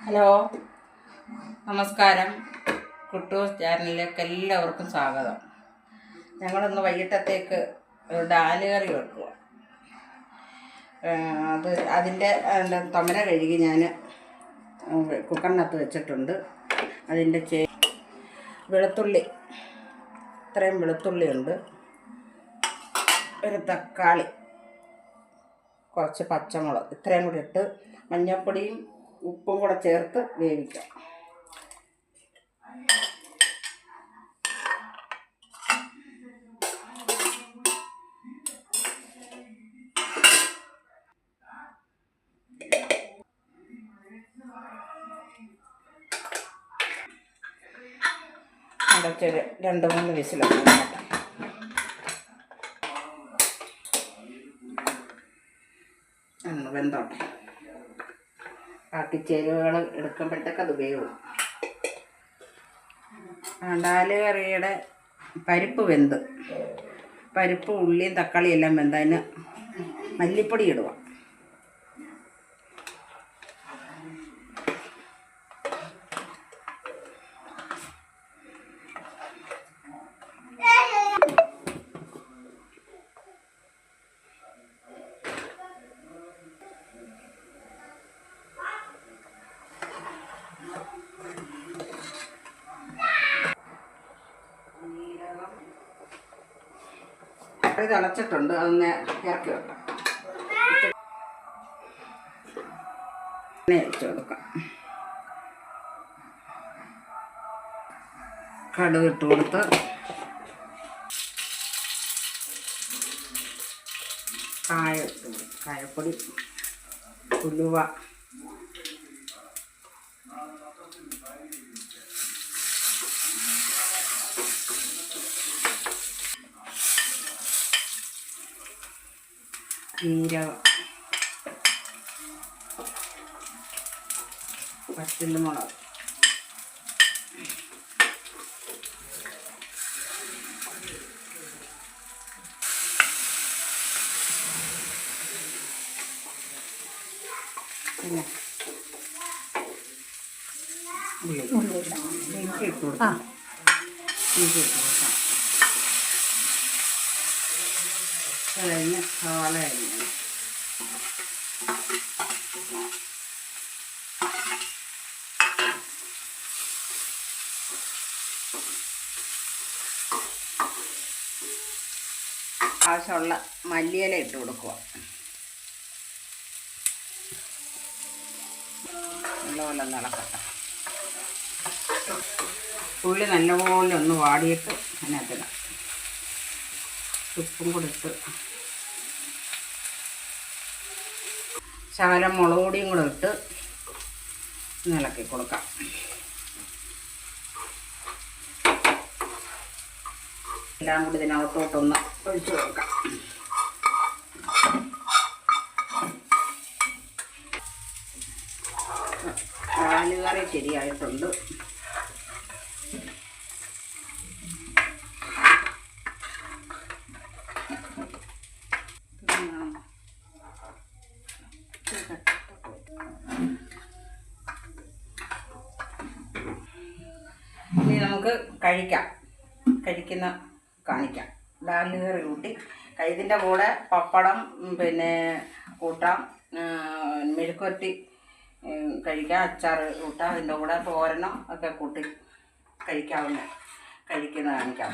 Hello, നമസ്കാരം. കുട്ടൂസ് ചാനലിലേക്ക് എല്ലാവർക്കും സ്വാഗതം. ഞങ്ങളിന്ന് വൈകിട്ടത്തേക്ക് ഡാല് കറി വെക്കുക. അതിൻ്റെ തൊമര കഴുകി ഞാൻ കുക്കറിനകത്ത് വെച്ചിട്ടുണ്ട്. അതിൻ്റെ വെളുത്തുള്ളി, ഇത്രയും വെളുത്തുള്ളി ഉണ്ട്, ഒരു തക്കാളി, കുറച്ച് പച്ചമുളക്, ഇത്രയും കൂടി ഇട്ട് മഞ്ഞൾപ്പൊടിയും ഉപ്പും കൂടെ ചേർത്ത് വേവിക്കാം. അടച്ചൊരു 2-3 വിസിലൊക്കെ വെന്തോട്ടെ. ബാക്കി ചേരുവകൾ എടുക്കുമ്പോഴത്തേക്ക് അത് വേവും. ഡാല് കറിയുടെ പരിപ്പ് വെന്ത്, പരിപ്പ് ഉള്ളിയും തക്കാളിയും എല്ലാം വെന്ത് അതിന് മല്ലിപ്പൊടി ഇടുക. കറി തിളച്ചിട്ടുണ്ട്, അതൊന്ന് ഇറക്കി വെക്കാം. എണ്ണ ഒഴിച്ച് കൊടുക്കാം. കടുക് ഇട്ട് കൊടുത്ത് കായ ഇട്ട് കൊടുക്കും. കായപ്പൊടി, ഉലുവ, ജീരകം, പച്ചമുളക്, പിന്നെ ഇഞ്ചി ഇട്ട് കൊടുക്കാം. കഴിഞ്ഞ് സവാള അരിഞ്ഞു. ആവശ്യമുള്ള മല്ലിയില ഇട്ട് കൊടുക്കുക. നല്ലപോലെ ഇളക്കട്ടെ. ഉള്ളി നല്ലപോലെ ഒന്ന് വാടിയിട്ട് അതിനകത്തിടാം. ഉപ്പും കൂടി ഇട്ട് ശകലം മുളക് പൊടിയും കൂടെ ഇട്ട് ഇളക്കി കൊടുക്കാം. എല്ലാം കൂടി ഇതിനകത്തോട്ടൊന്ന് ഒഴിച്ചു കൊടുക്കാം. ഡാല് കറി ശരിയായിട്ടുണ്ട്. ഇനി നമുക്ക് കാണിക്കാം. ഡാല് കറി കൂട്ടി ഇതിൻ്റെ കൂടെ പപ്പടം പിന്നെ കൂട്ടാം, മെഴുക്കുവരട്ടി കഴിക്കാം, അച്ചാർ കൂട്ടാം, അതിൻ്റെ കൂടെ തോരനോ ഒക്കെ കൂട്ടി കഴിക്കുന്ന കാണിക്കാം.